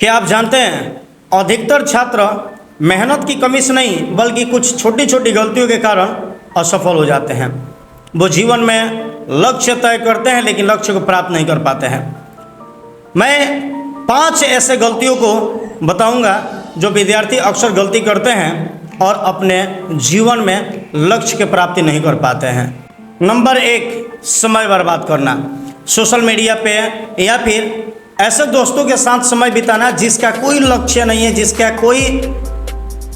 क्या आप जानते हैं अधिकतर छात्र मेहनत की कमी से नहीं बल्कि कुछ छोटी छोटी गलतियों के कारण असफल हो जाते हैं। वो जीवन में लक्ष्य तय करते हैं लेकिन लक्ष्य को प्राप्त नहीं कर पाते हैं। मैं 5 ऐसे गलतियों को बताऊंगा जो विद्यार्थी अक्सर गलती करते हैं और अपने जीवन में लक्ष्य की प्राप्ति नहीं कर पाते हैं। नंबर 1, समय बर्बाद करना। सोशल मीडिया पे या फिर ऐसे दोस्तों के साथ समय बिताना जिसका कोई लक्ष्य नहीं है, जिसका कोई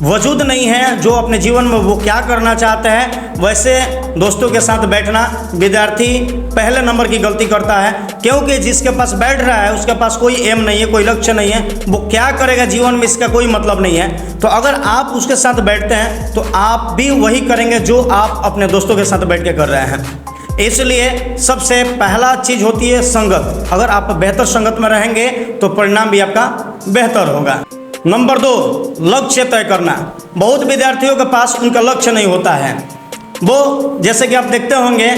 वजूद नहीं है, जो अपने जीवन में वो क्या करना चाहते हैं, वैसे दोस्तों के साथ बैठना विद्यार्थी पहले नंबर की गलती करता है। क्योंकि जिसके पास बैठ रहा है उसके पास कोई एम नहीं है, कोई लक्ष्य नहीं है, वो क्या करेगा जीवन में इसका कोई मतलब नहीं है। तो अगर आप उसके साथ बैठते हैं तो आप भी वही करेंगे जो आप अपने दोस्तों के साथ बैठ के कर रहे हैं। इसलिए सबसे पहला चीज़ होती है संगत। अगर आप बेहतर संगत में रहेंगे तो परिणाम भी आपका बेहतर होगा। नंबर 2, लक्ष्य तय करना। बहुत विद्यार्थियों के पास उनका लक्ष्य नहीं होता है। वो जैसे कि आप देखते होंगे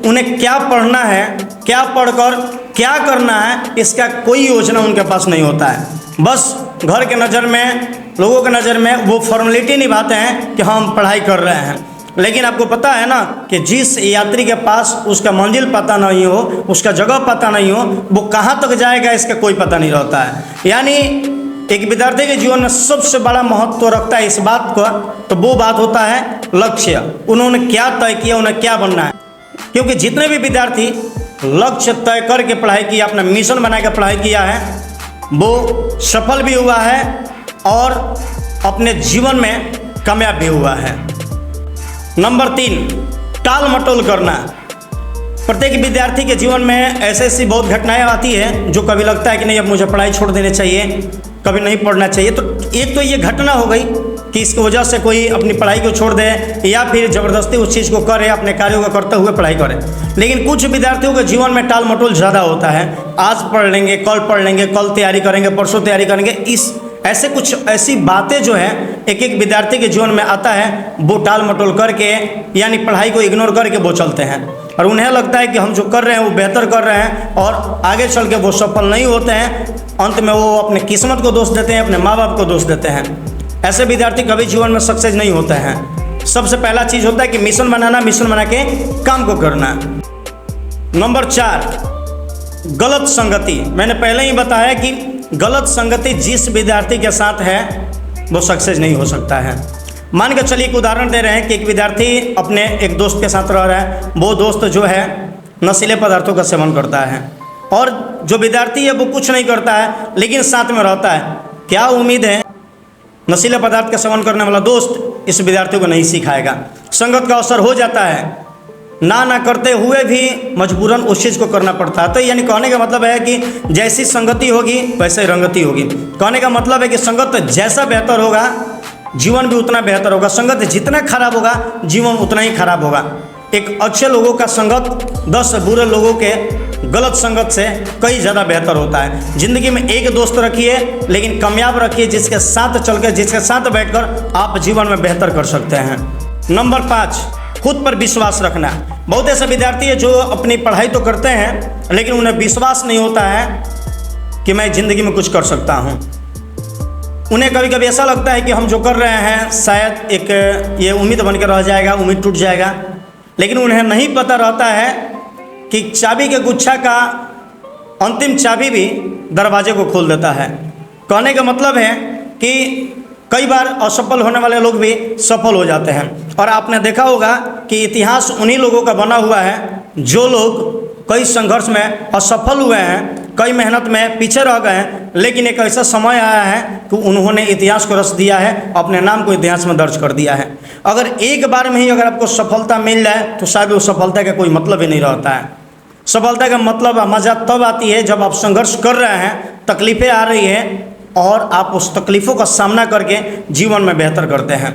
उन्हें क्या पढ़ना है, क्या पढ़कर क्या करना है, इसका कोई योजना उनके पास नहीं होता है। बस घर के नज़र में, लोगों के नज़र में वो फॉर्मेलिटी निभाते हैं कि हम पढ़ाई कर रहे हैं। लेकिन आपको पता है ना कि जिस यात्री के पास उसका मंजिल पता नहीं हो, उसका जगह पता नहीं हो, वो कहाँ तक जाएगा इसका कोई पता नहीं रहता है। यानी एक विद्यार्थी के जीवन में सबसे बड़ा महत्व रखता है इस बात का, तो वो बात होता है लक्ष्य। उन्होंने क्या तय किया, उन्हें क्या बनना है। क्योंकि जितने भी विद्यार्थी लक्ष्य तय करके पढ़ाई किया, अपना मिशन बना के पढ़ाई किया है, वो सफल भी हुआ है और अपने जीवन में कामयाब भी हुआ है। नंबर 3, टाल मटोल करना। प्रत्येक विद्यार्थी के जीवन में ऐसी बहुत घटनाएं आती है जो कभी लगता है कि नहीं अब मुझे पढ़ाई छोड़ देनी चाहिए, कभी नहीं पढ़ना चाहिए। तो एक तो ये घटना हो गई कि इसकी वजह से कोई अपनी पढ़ाई को छोड़ दे या फिर ज़बरदस्ती उस चीज़ को करे, अपने कार्यों को करते हुए पढ़ाई करे। लेकिन कुछ विद्यार्थियों के जीवन में टाल मटोल ज़्यादा होता है। आज पढ़ लेंगे, कल पढ़ लेंगे, कल तैयारी करेंगे, परसों तैयारी करेंगे। ऐसे कुछ ऐसी बातें जो है एक एक विद्यार्थी के जीवन में आता है, वो टाल मटोल करके यानी पढ़ाई को इग्नोर करके वो चलते हैं और उन्हें लगता है कि हम जो कर रहे हैं वो बेहतर कर रहे हैं और आगे चल के वो सफल नहीं होते हैं। अंत में वो अपने किस्मत को दोष देते हैं, अपने माँ बाप को दोष देते हैं। ऐसे विद्यार्थी कभी जीवन में सक्सेस नहीं होते हैं। सबसे पहला चीज़ होता है कि मिशन बनाना, मिशन बना के काम को करना। नंबर 4, गलत संगति। मैंने पहले ही बताया कि गलत संगति जिस विद्यार्थी के साथ है वो सक्सेस नहीं हो सकता है। मान के चलिए एक उदाहरण दे रहे हैं कि एक विद्यार्थी अपने एक दोस्त के साथ रह रहा है। वो दोस्त जो है नशीले पदार्थों का सेवन करता है और जो विद्यार्थी है वो कुछ नहीं करता है लेकिन साथ में रहता है। क्या उम्मीद है नशीले पदार्थ का सेवन करने वाला दोस्त इस विद्यार्थी को नहीं सिखाएगा। संगत का असर हो जाता है, ना करते हुए भी मजबूरन उस चीज़ को करना पड़ता है। तो यानी कहने का मतलब है कि जैसी संगति होगी वैसे रंगति होगी। कहने का मतलब है कि संगत जैसा बेहतर होगा जीवन भी उतना बेहतर होगा, संगत जितना खराब होगा जीवन उतना ही खराब होगा। एक अच्छे लोगों का संगत 10 बुरे लोगों के गलत संगत से कई ज़्यादा बेहतर होता है। ज़िंदगी में एक दोस्त रखिए लेकिन कामयाब रखिए, जिसके साथ चलकर, जिसके साथ बैठकर आप जीवन में बेहतर कर सकते हैं। नंबर 5, खुद पर विश्वास रखना। बहुत ऐसे विद्यार्थी है जो अपनी पढ़ाई तो करते हैं लेकिन उन्हें विश्वास नहीं होता है कि मैं ज़िंदगी में कुछ कर सकता हूँ। उन्हें कभी कभी ऐसा लगता है कि हम जो कर रहे हैं शायद एक ये उम्मीद बन के रह जाएगा, उम्मीद टूट जाएगा। लेकिन उन्हें नहीं पता रहता है कि चाबी के गुच्छा का अंतिम चाबी भी दरवाजे को खोल देता है। कहने का मतलब है कि कई बार असफल होने वाले लोग भी सफल हो जाते हैं। और आपने देखा होगा कि इतिहास उन्हीं लोगों का बना हुआ है जो लोग कई संघर्ष में असफल हुए हैं, कई मेहनत में पीछे रह गए हैं, लेकिन एक ऐसा समय आया है कि उन्होंने इतिहास को रच दिया है, अपने नाम को इतिहास में दर्ज कर दिया है। अगर एक बार में ही अगर आपको सफलता मिल जाए तो शायद वो सफलता का कोई मतलब ही नहीं रहता है। सफलता का मतलब मज़ा तब आती है जब आप संघर्ष कर रहे हैं, तकलीफ़ें आ रही हैं और आप उस तकलीफ़ों का सामना करके जीवन में बेहतर करते हैं।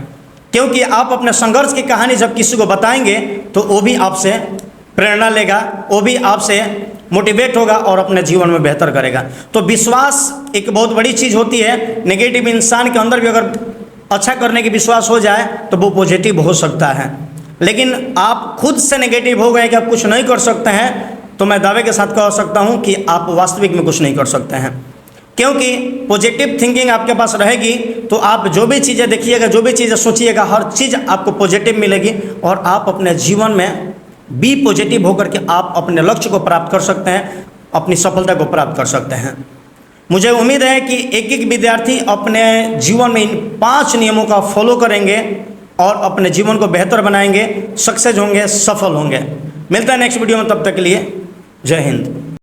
क्योंकि आप अपने संघर्ष की कहानी जब किसी को बताएंगे तो वो भी आपसे प्रेरणा लेगा, वो भी आपसे मोटिवेट होगा और अपने जीवन में बेहतर करेगा। तो विश्वास एक बहुत बड़ी चीज़ होती है। नेगेटिव इंसान के अंदर भी अगर अच्छा करने की विश्वास हो जाए तो वो पॉजिटिव हो सकता है। लेकिन आप खुद से नेगेटिव हो गए कि आप कुछ नहीं कर सकते हैं तो मैं दावे के साथ कह सकता हूँ कि आप वास्तविक में कुछ नहीं कर सकते हैं। क्योंकि पॉजिटिव थिंकिंग आपके पास रहेगी तो आप जो भी चीज़ें देखिएगा, जो भी चीज़ें सोचिएगा, हर चीज़ आपको पॉजिटिव मिलेगी और आप अपने जीवन में बी पॉजिटिव होकर के आप अपने लक्ष्य को प्राप्त कर सकते हैं, अपनी सफलता को प्राप्त कर सकते हैं। मुझे उम्मीद है कि एक एक विद्यार्थी अपने जीवन में इन 5 नियमों का फॉलो करेंगे और अपने जीवन को बेहतर बनाएंगे, सक्सेस होंगे, सफल होंगे। मिलता है नेक्स्ट वीडियो में, तब तक के लिए जय हिंद।